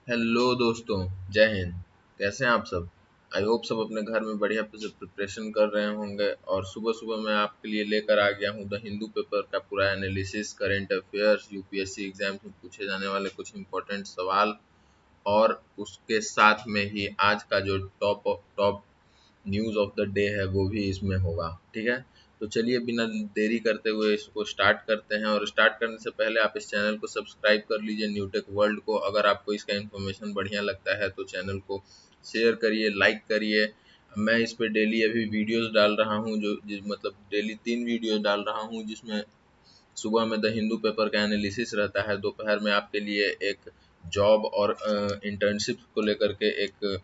Hello दोस्तों, जय हिंद। कैसे हैं आप सब? आई होप सब अपने घर में बढ़िया से प्रिपरेशन कर रहे होंगे। और सुबह सुबह मैं आपके लिए लेकर आ गया हूँ द हिंदू पेपर का पूरा analysis, current affairs, UPSC exams में पूछे जाने वाले कुछ इंपॉर्टेंट सवाल, और उसके साथ में ही आज का जो top top news of the day है वो भी इसमें होगा। ठीक है, तो चलिए बिना देरी करते हुए इसको स्टार्ट करते हैं। और स्टार्ट करने से पहले आप इस चैनल को सब्सक्राइब कर लीजिए, न्यूटेक वर्ल्ड को। अगर आपको इसका इन्फॉर्मेशन बढ़िया लगता है तो चैनल को शेयर करिए, लाइक करिए। मैं इस पे डेली अभी वीडियोस डाल रहा हूँ, मतलब डेली 3 वीडियो डाल रहा हूँ, जिसमें सुबह में द हिंदू पेपर का एनालिसिस रहता है, दोपहर में आपके लिए एक जॉब और इंटर्नशिप को लेकर के एक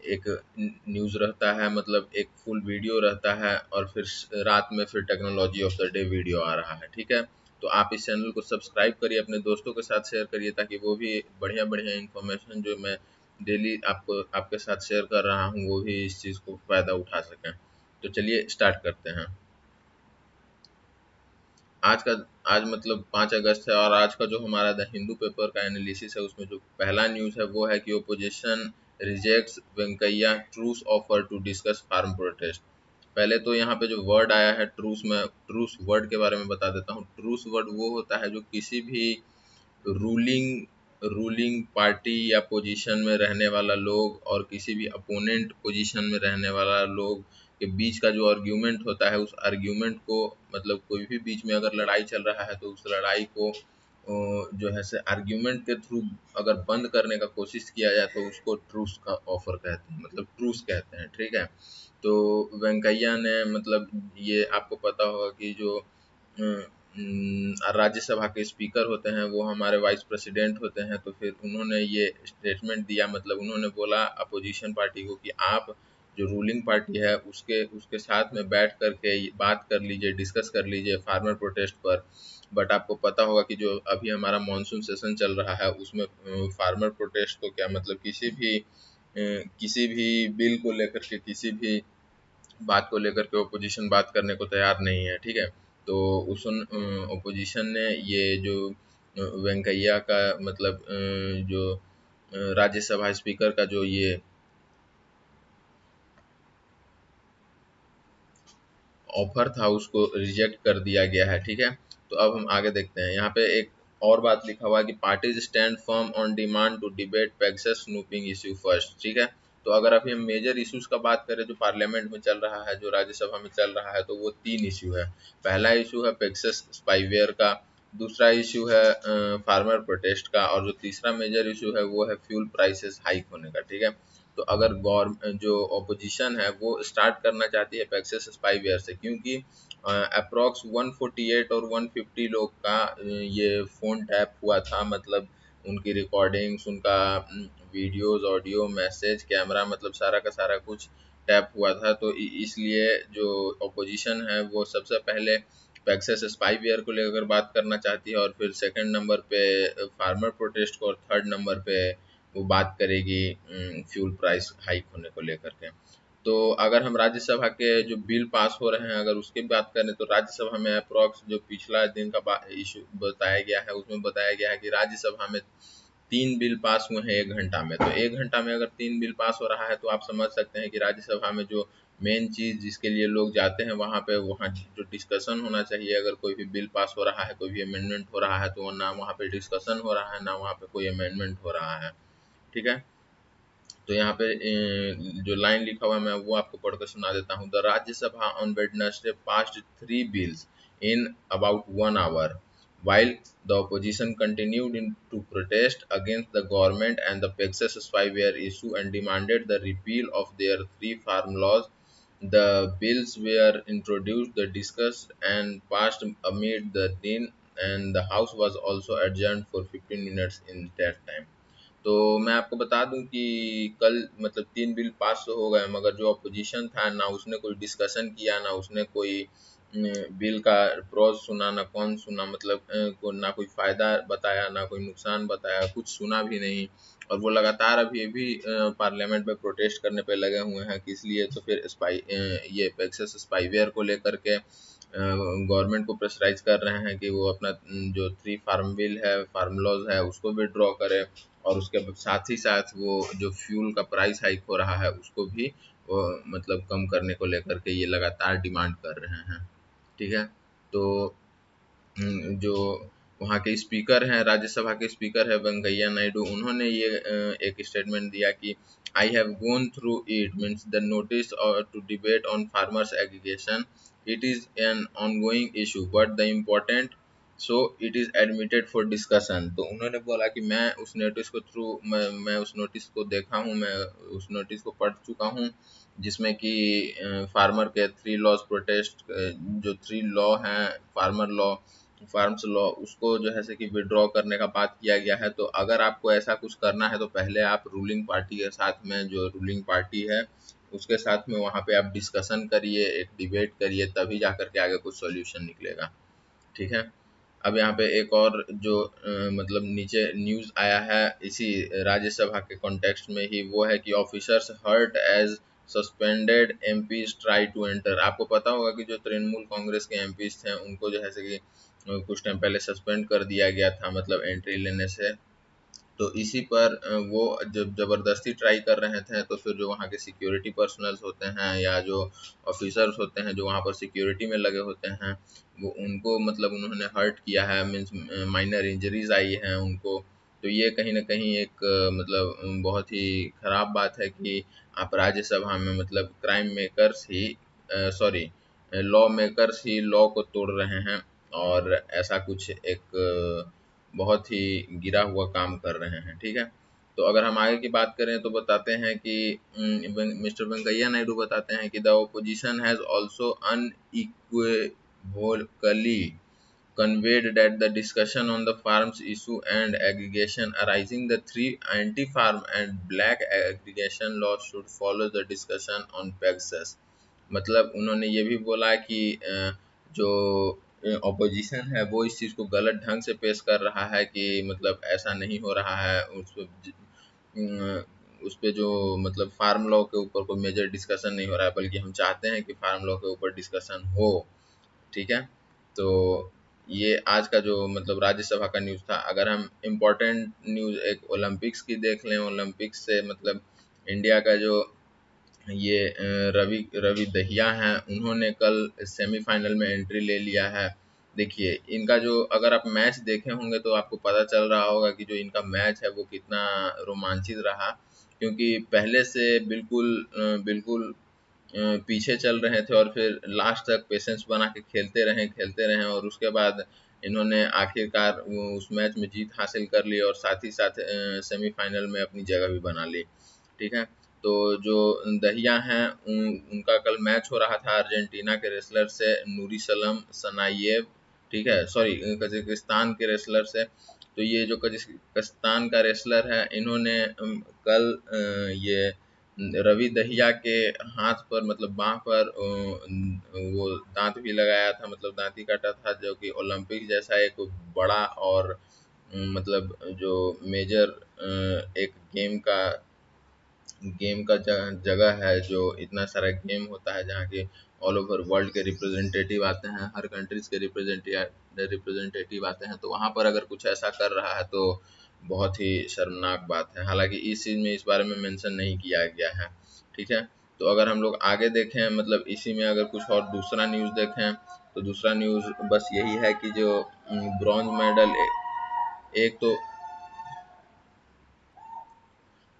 एक न्यूज़ रहता है, मतलब एक फुल वीडियो रहता है, और फिर रात में फिर technology of the day video आ रहा है। ठीक है, तो आप इस चैनल को सब्सक्राइब करिए, अपने दोस्तों के साथ शेयर करिए, ताकि वो भी बढ़िया बढ़िया इन्फॉर्मेशन जो मैं डेली आपको आपके साथ शेयर कर रहा हूँ वो भी इस चीज़ को फ़ायदा उठा सकें। तो चलिए स्टार्ट करते हैं। आज का आज मतलब 5 अगस्त है, और आज का जो हमारा द हिंदू पेपर का एनालिसिस है उसमें जो पहला न्यूज़ है वो है कि opposition rejects Venkaiah truce offer to discuss farm protest. पहले तो यहाँ पे जो वर्ड आया है ट्रूस में, ट्रूस वर्ड के बारे में बता देता हूँ। ट्रूस वर्ड वो होता है जो किसी भी रूलिंग रूलिंग पार्टी या पोजीशन में रहने वाला लोग और किसी भी अपोनेंट पोजीशन में रहने वाला लोग के बीच का जो आर्ग्यूमेंट होता है, उस आर्ग्यूमेंट को, मतलब कोई भी बीच में अगर लड़ाई चल रहा है तो उस लड़ाई को जो है से आर्ग्यूमेंट के थ्रू अगर बंद करने का कोशिश किया जाए तो उसको ट्रूस का ऑफर कहते हैं, मतलब ट्रूस कहते हैं। ठीक है, तो वेंकैया ने, मतलब ये आपको पता होगा कि जो राज्यसभा के स्पीकर होते हैं वो हमारे वाइस प्रेसिडेंट होते हैं। तो फिर उन्होंने ये स्टेटमेंट दिया, मतलब उन्होंने बोला अपोजिशन पार्टी को कि आप जो रूलिंग पार्टी है उसके उसके साथ में बैठ करके बात कर लीजिए, डिस्कस कर लीजिए फार्मर प्रोटेस्ट पर। बट आपको पता होगा कि जो अभी हमारा मॉनसून सेशन चल रहा है उसमें फार्मर प्रोटेस्ट तो क्या, मतलब किसी भी बिल को लेकर के, किसी भी बात को लेकर के ओपोजिशन बात करने को तैयार नहीं है। ठीक है, तो उस ओपोजिशन ने ये जो वेंकैया का, मतलब जो राज्यसभा स्पीकर का जो ये ऑफर था उसको रिजेक्ट कर दिया गया है। ठीक है, तो अब हम आगे देखते हैं। यहाँ पे एक और बात लिखा हुआ है कि parties stand firm on demand to debate Pegasus snooping issue first. ठीक है, तो अगर अभी हम मेजर इश्यूज का बात करें जो पार्लियामेंट में चल रहा है, जो राज्यसभा में चल रहा है, तो वो 3 इशू है। पहला इशू है पेगासस स्पाईवेयर का, दूसरा इशू है फार्मर प्रोटेस्ट का, और जो तीसरा मेजर इशू है वो है फ्यूल प्राइसेस हाइक होने का। ठीक है, तो अगर गवर्नमेंट जो ऑपोजिशन है वो स्टार्ट करना चाहती है पेगासस स्पाईवेयर से, क्योंकि अप्रॉक्स 148 और 150 लोग का ये फ़ोन टैप हुआ था, मतलब उनकी रिकॉर्डिंग्स, उनका वीडियोस, ऑडियो, मैसेज, कैमरा, मतलब सारा का सारा कुछ टैप हुआ था। तो इसलिए जो ऑपोजिशन है वो सबसे पहले पेगासस स्पाईवेयर को लेकर बात करना चाहती है, और फिर सेकंड नंबर पे फार्मर प्रोटेस्ट को, और थर्ड नंबर पे वो बात करेगी फ्यूल प्राइस हाइक होने को लेकर के। तो अगर हम राज्यसभा के जो बिल पास हो रहे हैं अगर उसकी बात करें, तो राज्यसभा में अप्रॉक्स जो पिछला दिन का इशू बताया गया है उसमें बताया गया है कि राज्यसभा में 3 बिल पास हुए हैं 1 घंटा में। तो 1 घंटा में अगर 3 बिल पास हो रहा है तो आप समझ सकते हैं कि राज्यसभा में जो मेन चीज़ जिसके लिए लोग जाते हैं वहाँ पे, वहाँ जो डिस्कशन होना चाहिए, अगर कोई भी बिल पास हो रहा है, कोई भी अमेंडमेंट हो रहा है, तो ना वहाँ पे डिस्कशन हो रहा है, ना वहाँ पे कोई अमेंडमेंट हो रहा है। ठीक है, तो यहाँ पे जो लाइन लिखा हुआ है मैं वो आपको पढ़ कर सुना देता हूँ। The Rajya Sabha on Wednesday passed 3 bills in about 1 hour while the opposition continued to protest against the government and the Pegasus spyware issue and demanded the repeal of their 3 farm laws. The bills were introduced, discussed and passed amid the din, and the house was also adjourned for 15 minutes in that time. तो मैं आपको बता दूं कि कल मतलब 3 bill pass तो हो गए, मगर जो अपोजिशन था ना उसने कोई डिस्कशन किया, ना उसने कोई बिल का प्रोज सुना, ना कौन सुना, मतलब ना कोई फायदा बताया, ना कोई नुकसान बताया, कुछ सुना भी नहीं। और वो लगातार अभी भी पार्लियामेंट में प्रोटेस्ट करने पे लगे हुए हैं कि इसलिए तो फिर ये पेगासस स्पाईवेयर को लेकर के गवर्नमेंट को प्रेशराइज कर रहे हैं कि वो अपना जो 3 फार्म बिल है, फार्म लॉज है, उसको विड्रॉ करे, और उसके साथ ही साथ वो जो फ्यूल का प्राइस हाइक हो रहा है उसको भी वो मतलब कम करने को लेकर के ये लगातार डिमांड कर रहे हैं। ठीक है। तो जो वहाँ के स्पीकर हैं, राज्यसभा के स्पीकर है वेंकैया नायडू, उन्होंने ये एक स्टेटमेंट दिया कि I have gone through it means the notice to debate on farmers aggregation, it is an ongoing issue but the important, so it is admitted for discussion. तो उन्होंने बोला कि मैं उस नोटिस को देखा हूँ, मैं उस नोटिस को पढ़ चुका हूँ, जिसमें कि फार्मर के 3 लॉज प्रोटेस्ट, जो 3 लॉ हैं, फार्म्स लॉ, उसको जो है से कि विड्रॉ करने का बात किया गया है। तो अगर आपको ऐसा कुछ करना है तो पहले आप रूलिंग पार्टी के साथ में, जो रूलिंग पार्टी है उसके साथ में वहाँ पे आप डिस्कशन करिए, एक डिबेट करिए, तभी जा कर के आगे कुछ सॉल्यूशन निकलेगा। ठीक है। अब यहाँ पे एक और जो मतलब नीचे न्यूज़ आया है इसी राज्यसभा के कॉन्टेक्स्ट में ही, वो है कि officers hurt as suspended MPs try to enter. आपको पता होगा कि जो तृणमूल कांग्रेस के एमपीज थे उनको जो है कि कुछ टाइम पहले सस्पेंड कर दिया गया था, मतलब एंट्री लेने से। तो इसी पर वो जब ज़बरदस्ती ट्राई कर रहे थे, तो फिर जो वहाँ के सिक्योरिटी पर्सनल्स होते हैं या जो ऑफिसर्स होते हैं जो वहाँ पर सिक्योरिटी में लगे होते हैं, वो उनको मतलब उन्होंने हर्ट किया है, मीन्स माइनर इंजरीज आई हैं उनको। तो ये कहीं ना कहीं एक मतलब बहुत ही ख़राब बात है कि आप राज्यसभा में मतलब क्राइम मेकर्स ही, सॉरी, लॉ मेकर्स ही लॉ को तोड़ रहे हैं, और ऐसा कुछ एक बहुत ही गिरा हुआ काम कर रहे हैं। ठीक है। तो अगर हम आगे की बात करें तो बताते हैं कि मिस्टर वेंकैया नायडू बताते हैं कि the opposition has also unequivocally conveyed that the discussion on the farms issue and aggregation arising the 3 anti-farm and black aggregation laws should follow the discussion on Pegasus। मतलब उन्होंने ये भी बोला कि जो ऑपोजिशन है वो इस चीज़ को गलत ढंग से पेश कर रहा है कि मतलब ऐसा नहीं हो रहा है, उस पे जो मतलब फार्म लॉ के ऊपर कोई मेजर डिस्कशन नहीं हो रहा है, बल्कि हम चाहते हैं कि फार्म लॉ के ऊपर डिस्कशन हो। ठीक है। तो ये आज का जो मतलब राज्यसभा का न्यूज़ था। अगर हम इम्पोर्टेंट न्यूज़ एक ओलंपिक्स की देख लें, ओलंपिक्स से मतलब इंडिया का जो ये रवि रवि दहिया हैं, उन्होंने कल सेमीफाइनल में एंट्री ले लिया है। देखिए इनका जो, अगर आप मैच देखे होंगे तो आपको पता चल रहा होगा कि जो इनका मैच है वो कितना रोमांचित रहा, क्योंकि पहले से बिल्कुल पीछे चल रहे थे और फिर लास्ट तक पेशेंस बना के खेलते रहे, और उसके बाद इन्होंने आखिरकार उस मैच में जीत हासिल कर ली, और साथ ही साथ सेमीफाइनल में अपनी जगह भी बना ली। ठीक है। तो जो दहिया हैं उनका कल मैच हो रहा था अर्जेंटीना के रेसलर से, नूरिसलम सनायेव। ठीक है, सॉरी, कजाकिस्तान के रेसलर से। तो ये जो कजाकिस्तान का रेसलर है, इन्होंने कल ये रवि दहिया के हाथ पर मतलब बाँह पर वो दांत भी लगाया था, मतलब दांत ही काटा था, जो कि ओलंपिक जैसा एक बड़ा और मतलब जो मेजर एक गेम का जगह है, जो इतना सारा गेम होता है जहाँ के ऑल ओवर वर्ल्ड के रिप्रेजेंटेटिव आते हैं, हर कंट्रीज के रिप्रेजेंटेटिव आते हैं। तो वहाँ पर अगर कुछ ऐसा कर रहा है तो बहुत ही शर्मनाक बात है। हालांकि इस चीज़ में इस बारे में मेंशन नहीं किया गया है। ठीक है। तो अगर हम लोग आगे देखें, मतलब इसी में अगर कुछ और दूसरा न्यूज़ देखें, तो दूसरा न्यूज़ बस यही है कि जो ब्रॉन्ज मेडल, एक तो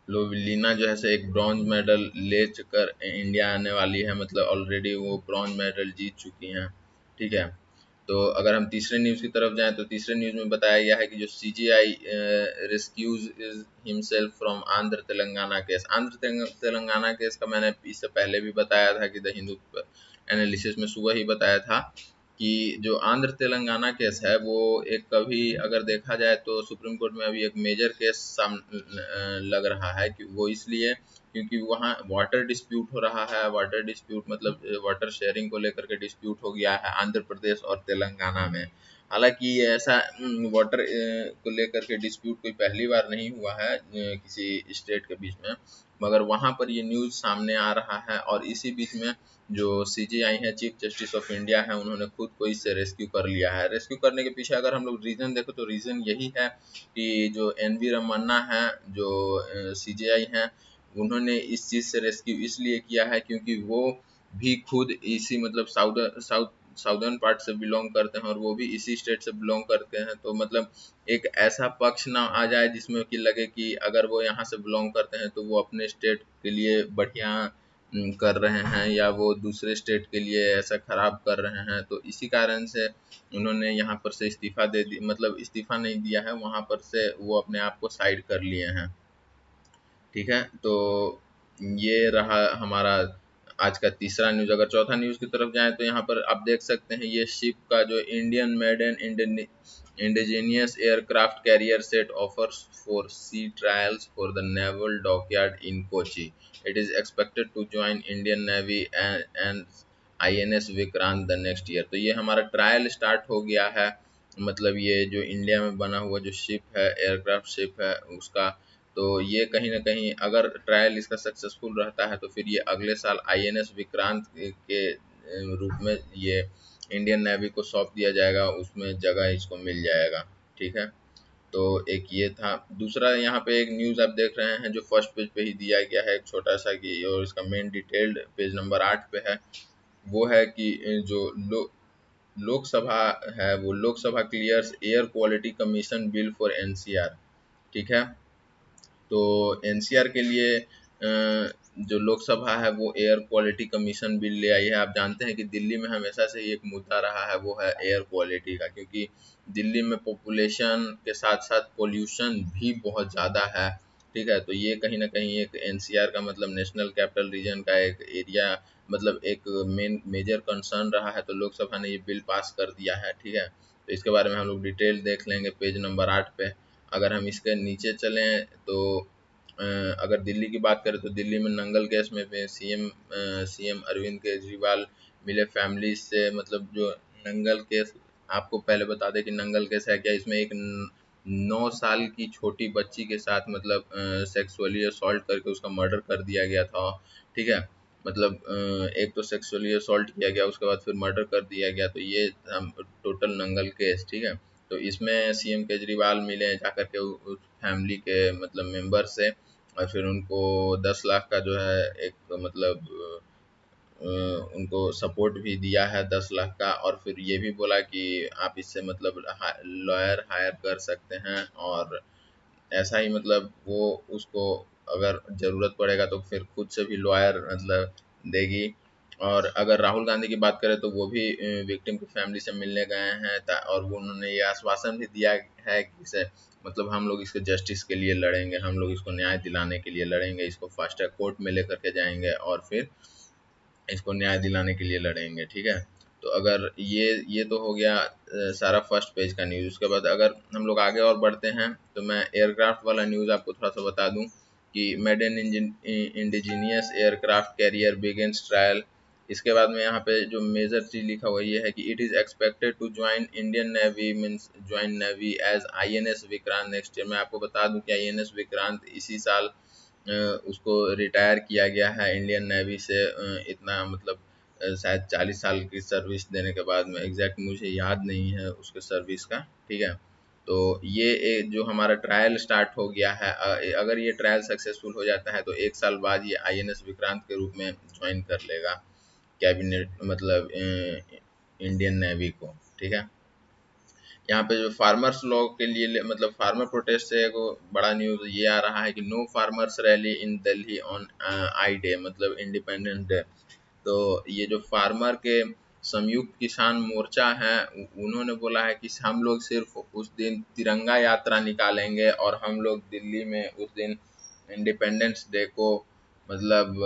लोवलिना जो है एक ब्रॉन्ज मेडल ले कर इंडिया आने वाली है, मतलब ऑलरेडी वो ब्रॉन्ज मेडल जीत चुकी हैं। ठीक है। तो अगर हम तीसरे न्यूज़ की तरफ जाएं तो तीसरे न्यूज़ में बताया गया है कि जो CGI rescues himself from Andhra Telangana case. Telangana case का मैंने इससे पहले भी बताया था कि द हिंदू एनालिसिस में सुबह ही बताया था कि जो आंध्र तेलंगाना केस है वो एक, कभी अगर देखा जाए तो सुप्रीम कोर्ट में अभी एक मेजर केस लग रहा है कि वो इसलिए क्योंकि वहाँ वाटर डिस्प्यूट हो रहा है। वाटर डिस्प्यूट मतलब वाटर शेयरिंग को लेकर के डिस्प्यूट हो गया है आंध्र प्रदेश और तेलंगाना में। हालांकि ये ऐसा वाटर को लेकर के डिस्प्यूट कोई पहली बार नहीं हुआ है किसी स्टेट के बीच में, मगर वहाँ पर ये न्यूज़ सामने आ रहा है। और इसी बीच में जो सीजेआई है, चीफ जस्टिस ऑफ इंडिया है, उन्होंने खुद को इससे रेस्क्यू कर लिया है। रेस्क्यू करने के पीछे अगर हम लोग रीज़न देखें तो रीज़न यही है कि जो एन.वी. रमन्ना है, जो सीजेआई हैं, उन्होंने इस चीज़ से रेस्क्यू इसलिए किया है क्योंकि वो भी खुद इसी मतलब साउदर्न पार्ट से बिलोंग करते हैं और वो भी इसी स्टेट से बिलोंग करते हैं। तो मतलब एक ऐसा पक्ष ना आ जाए जिसमें कि लगे कि अगर वो यहाँ से बिलोंग करते हैं तो वो अपने स्टेट के लिए बढ़िया कर रहे हैं या वो दूसरे स्टेट के लिए ऐसा खराब कर रहे हैं। तो इसी कारण से उन्होंने यहाँ पर से इस्तीफा दे दी, मतलब इस्तीफा नहीं दिया है, वहाँ पर से वो अपने आप को साइड कर लिए हैं। ठीक है, तो ये रहा हमारा आज का तीसरा न्यूज़। अगर चौथा न्यूज़ की तरफ जाएं तो यहाँ पर आप देख सकते हैं ये शिप का जो Indian made and indigenous aircraft carrier set offers for sea trials for the naval dockyard in Kochi. It is expected to join Indian navy and INS Vikrant the next year. तो ये हमारा ट्रायल स्टार्ट हो गया है, मतलब ये जो इंडिया में बना हुआ जो शिप है, एयरक्राफ्ट शिप है उसका। तो ये कहीं न कहीं अगर ट्रायल इसका सक्सेसफुल रहता है तो फिर ये अगले साल आईएनएस विक्रांत के रूप में ये इंडियन नेवी को सौंप दिया जाएगा, उसमें जगह इसको मिल जाएगा। ठीक है, तो एक ये था। दूसरा यहाँ पे एक न्यूज़ आप देख रहे हैं जो फर्स्ट पेज पे ही दिया गया है, एक छोटा सा कि, और इसका मेन डिटेल्ड पेज नंबर 8 पे है। वो है कि जो लोकसभा है, वो Lok Sabha clears air quality commission bill for NCR. ठीक है, तो एनसीआर के लिए जो लोकसभा है वो एयर क्वालिटी कमीशन बिल ले आई है। आप जानते हैं कि दिल्ली में हमेशा से ही एक मुद्दा रहा है, वो है एयर क्वालिटी का, क्योंकि दिल्ली में पॉपुलेशन के साथ साथ पोल्यूशन भी बहुत ज़्यादा है। ठीक है, तो ये कहीं ना कहीं एक एनसीआर का मतलब नेशनल कैपिटल रीजन का एक एरिया, मतलब एक मेजर कंसर्न रहा है। तो लोकसभा ने ये बिल पास कर दिया है। ठीक है, तो इसके बारे में हम लोग डिटेल देख लेंगे पेज नंबर 8 पे। अगर हम इसके नीचे चलें तो अगर दिल्ली की बात करें तो दिल्ली में नंगल गैस में भी सीएम अरविंद केजरीवाल मिले फैमिली से। मतलब जो नंगल केस, आपको पहले बता दें कि नंगल केस है क्या। इसमें एक 9 साल की छोटी बच्ची के साथ मतलब सेक्सुअली असॉल्ट करके उसका मर्डर कर दिया गया था। ठीक है, मतलब एक तो सेक्सुअली असॉल्ट किया गया, उसके बाद फिर मर्डर कर दिया गया। तो ये टोटल नंगल केस। ठीक है, तो इसमें सीएम केजरीवाल मिले जाकर के उस फैमिली के मतलब मेंबर से, और फिर उनको 10 लाख का जो है एक मतलब उनको सपोर्ट भी दिया है 10 लाख का। और फिर ये भी बोला कि आप इससे मतलब लॉयर हायर कर सकते हैं, और ऐसा ही मतलब वो उसको अगर ज़रूरत पड़ेगा तो फिर खुद से भी लॉयर मतलब देगी। और अगर राहुल गांधी की बात करें तो वो भी विक्टिम की फैमिली से मिलने गए हैं, और वो उन्होंने ये आश्वासन भी दिया है कि इसे मतलब हम लोग इसके जस्टिस के लिए लड़ेंगे, हम लोग इसको न्याय दिलाने के लिए लड़ेंगे, इसको फास्ट ट्रैक कोर्ट में लेकर के जाएंगे और फिर इसको न्याय दिलाने के लिए लड़ेंगे। ठीक है, तो अगर ये तो हो गया सारा फर्स्ट पेज का न्यूज़। उसके बाद अगर हम लोग आगे और बढ़ते हैं तो मैं एयरक्राफ्ट वाला न्यूज़ आपको थोड़ा सा बता दूं कि made in indigenous aircraft career begins trial. इसके बाद में यहाँ पे जो मेजर चीज़ लिखा हुआ ये है कि it is expected to join Indian navy, means join navy as INS Vikrant next year. मैं आपको बता दूं कि आईएनएस विक्रांत इसी साल उसको रिटायर किया गया है इंडियन नेवी से। इतना मतलब शायद 40 साल की सर्विस देने के बाद में, एग्जैक्ट मुझे याद नहीं है उसके सर्विस का। ठीक है, तो ये जो हमारा ट्रायल स्टार्ट हो गया है, अगर ये ट्रायल सक्सेसफुल हो जाता है तो 1 साल बाद ये आईएनएस विक्रांत के रूप में ज्वाइन कर लेगा कैबिनेट मतलब इंडियन नेवी को। ठीक है, यहाँ पे जो फार्मर्स लॉ के लिए मतलब फार्मर प्रोटेस्ट से एक बड़ा न्यूज़ ये आ रहा है कि no farmers rally in Delhi on I day, मतलब इंडिपेंडेंस डे। तो ये जो फार्मर के संयुक्त किसान मोर्चा है, उन्होंने बोला है कि हम लोग सिर्फ उस दिन तिरंगा यात्रा निकालेंगे और हम लोग दिल्ली में उस दिन इंडिपेंडेंस डे को मतलब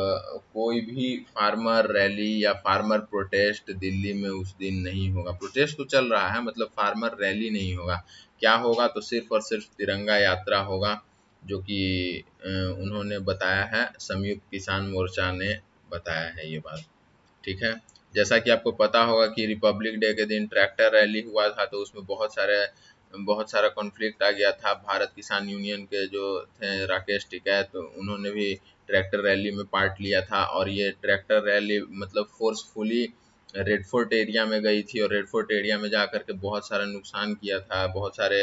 कोई भी फार्मर रैली या फार्मर प्रोटेस्ट दिल्ली में उस दिन नहीं होगा। प्रोटेस्ट तो चल रहा है, मतलब फार्मर रैली नहीं होगा। क्या होगा, तो सिर्फ और सिर्फ तिरंगा यात्रा होगा, जो कि उन्होंने बताया है, संयुक्त किसान मोर्चा ने बताया है ये बात। ठीक है, जैसा कि आपको पता होगा कि रिपब्लिक डे के दिन ट्रैक्टर रैली हुआ था, तो उसमें बहुत सारा कॉन्फ्लिक्ट आ गया था। भारत किसान यूनियन के जो थे राकेश टिकैत, तो उन्होंने भी ट्रैक्टर रैली में पार्ट लिया था, और ये ट्रैक्टर रैली मतलब फोर्सफुली रेड फोर्ट एरिया में गई थी, और रेड फोर्ट एरिया में जा कर के बहुत सारा नुकसान किया था, बहुत सारे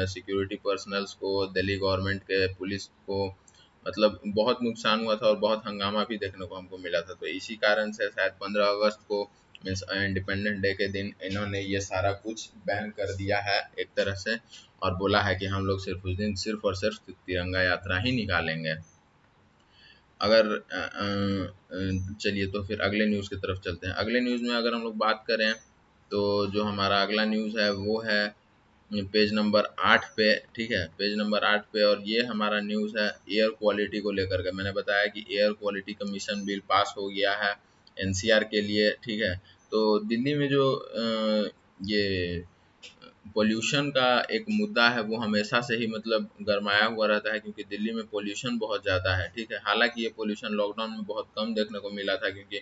सिक्योरिटी पर्सनल्स को, दिल्ली गवर्नमेंट के पुलिस को, मतलब बहुत नुकसान हुआ था और बहुत हंगामा भी देखने को हमको मिला था। तो इसी कारण से शायद 15 अगस्त को मीन्स इंडिपेंडेंस डे के दिन इन्होंने ये सारा कुछ बैन कर दिया है एक तरह से, और बोला है कि हम लोग सिर्फ उस दिन सिर्फ और सिर्फ तिरंगा यात्रा ही निकालेंगे। अगर चलिए तो फिर अगले न्यूज़ की तरफ चलते हैं। अगले न्यूज़ में अगर हम लोग बात करें, तो जो हमारा अगला न्यूज़ है वो है पेज नंबर 8 पे, ठीक है, पेज नंबर 8 पे। और ये हमारा न्यूज़ है एयर क्वालिटी को लेकर के। मैंने बताया कि air quality commission bill pass हो गया है एनसीआर के लिए, ठीक है। तो दिल्ली में जो ये पोल्यूशन का एक मुद्दा है, वो हमेशा से ही मतलब गरमाया हुआ रहता है, क्योंकि दिल्ली में पोल्यूशन बहुत ज़्यादा है, ठीक है। हालांकि ये पोल्यूशन लॉकडाउन में बहुत कम देखने को मिला था, क्योंकि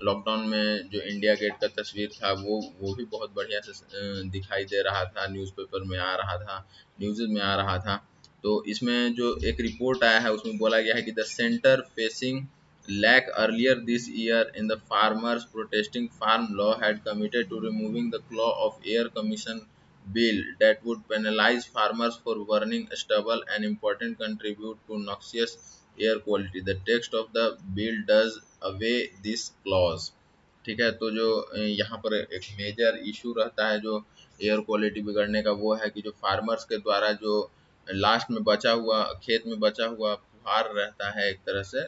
लॉकडाउन में जो इंडिया गेट का तस्वीर था वो भी बहुत बढ़िया से दिखाई दे रहा था, न्यूज़पेपर में आ रहा था, न्यूज़ में आ रहा था। तो इसमें जो एक रिपोर्ट आया है उसमें बोला गया है कि the centre facing lack earlier this year in the farmers protesting farm law had committed to removing the clause of air commission bill that would penalize farmers for burning stubble and important contribute to noxious air quality. The text of the bill does away this clause, ठीक है। तो जो यहाँ पर एक major issue रहता है जो एयर क्वालिटी बिगड़ने का, वो है कि जो फार्मर्स के द्वारा जो लास्ट में बचा हुआ खेत में बचा हुआ फुहार रहता है एक तरह से,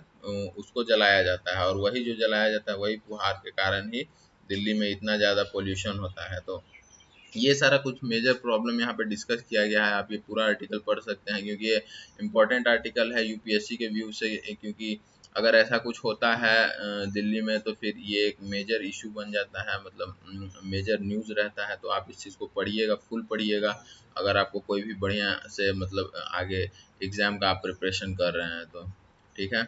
उसको जलाया जाता है, और वही जो जलाया जाता है वही फुहार के कारण ही दिल्ली में इतना ज़्यादा पोल्यूशन होता है। तो ये सारा कुछ मेजर प्रॉब्लम यहाँ पे डिस्कस किया गया है। आप ये पूरा आर्टिकल पढ़ सकते हैं, क्योंकि ये इम्पोर्टेंट आर्टिकल है यूपीएससी के व्यू से, क्योंकि अगर ऐसा कुछ होता है दिल्ली में, तो फिर ये एक मेजर इशू बन जाता है, मतलब मेजर न्यूज़ रहता है। तो आप इस चीज़ को पढ़िएगा, फुल पढ़िएगा, अगर आपको कोई भी बढ़िया से मतलब आगे एग्ज़ाम का आप प्रिपरेशन कर रहे हैं तो, ठीक है।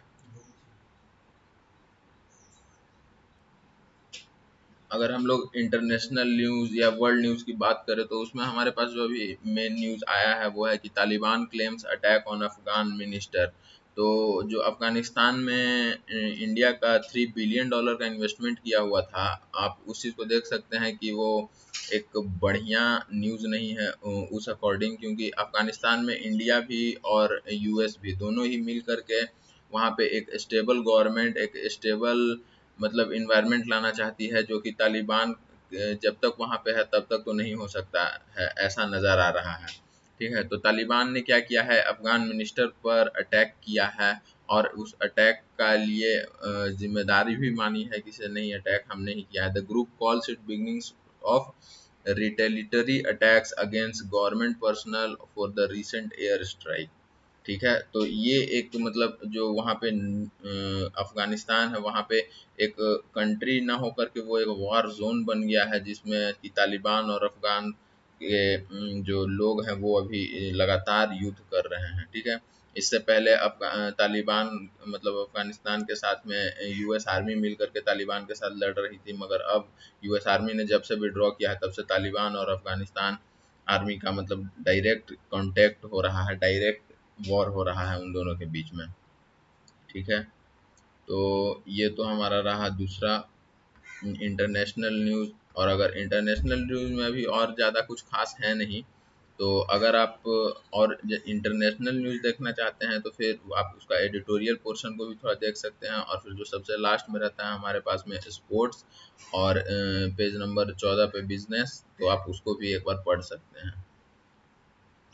अगर हम लोग इंटरनेशनल न्यूज़ या वर्ल्ड न्यूज़ की बात करें, तो उसमें हमारे पास जो अभी मेन न्यूज़ आया है वो है कि Taliban claims attack on Afghan minister. तो जो अफगानिस्तान में इंडिया का $3 बिलियन का इन्वेस्टमेंट किया हुआ था, आप उस चीज़ को देख सकते हैं कि वो एक बढ़िया न्यूज़ नहीं है उस अकॉर्डिंग, क्योंकि अफगानिस्तान में इंडिया भी और यूएस भी दोनों ही मिल करके वहाँ पे एक स्टेबल गवर्नमेंट, एक स्टेबल मतलब इन्वायरमेंट लाना चाहती है, जो कि तालिबान जब तक वहाँ पे है तब तक तो नहीं हो सकता है, ऐसा नज़र आ रहा है, ठीक है। तो तालिबान ने क्या किया है, अफगान मिनिस्टर पर अटैक किया है, और उस अटैक का लिए जिम्मेदारी भी मानी है कि से नहीं, अटैक हमने ही किया है। The group calls it beginnings of retaliatory attacks against government personal for the recent air strike, ठीक है। तो ये एक मतलब जो वहाँ पे अफगानिस्तान है, वहाँ पे एक कंट्री ना होकर के वो एक वॉर जोन बन गया है, जिसमें कि तालिबान और अफगान के जो लोग हैं वो अभी लगातार युद्ध कर रहे हैं, ठीक है। इससे पहले तालिबान मतलब अफगानिस्तान के साथ में यूएस आर्मी मिल करके तालिबान के साथ लड़ रही थी, मगर अब यूएस आर्मी ने जब से विड्रॉ किया है तब से तालिबान और अफगानिस्तान आर्मी का मतलब डायरेक्ट कांटेक्ट हो रहा है, डायरेक्ट वॉर हो रहा है उन दोनों के बीच में, ठीक है। तो ये तो हमारा रहा दूसरा इंटरनेशनल न्यूज़। और अगर इंटरनेशनल न्यूज़ में अभी और ज़्यादा कुछ खास है नहीं, तो अगर आप और इंटरनेशनल न्यूज़ देखना चाहते हैं तो फिर आप उसका एडिटोरियल पोर्शन को भी थोड़ा देख सकते हैं, और फिर जो सबसे लास्ट में रहता है हमारे पास में स्पोर्ट्स, और पेज नंबर 14 पे बिजनेस, तो आप उसको भी एक बार पढ़ सकते हैं।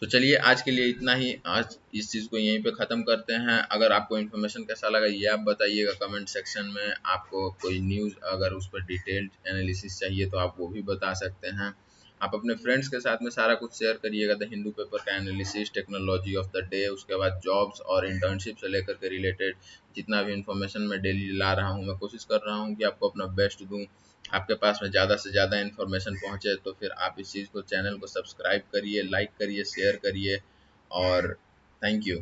तो चलिए आज के लिए इतना ही, आज इस चीज़ को यहीं पे ख़त्म करते हैं। अगर आपको इन्फॉर्मेशन कैसा लगा ये आप बताइएगा कमेंट सेक्शन में। आपको कोई न्यूज़ अगर उस पर डिटेल्ड एनालिसिस चाहिए तो आप वो भी बता सकते हैं। आप अपने फ्रेंड्स के साथ में सारा कुछ शेयर करिएगा, द हिंदू पेपर का analysis, technology of the day, उसके बाद जॉब्स और इंटर्नशिप से लेकर के रिलेटेड जितना भी इन्फॉर्मेशन मैं डेली ला रहा हूँ, मैं कोशिश कर रहा हूँ कि आपको अपना बेस्ट दूँ, आपके पास में ज़्यादा से ज़्यादा इन्फॉर्मेशन पहुँचे। तो फिर आप इस चीज़ को चैनल को सब्सक्राइब करिए, लाइक करिए, शेयर करिए, और थैंक यू।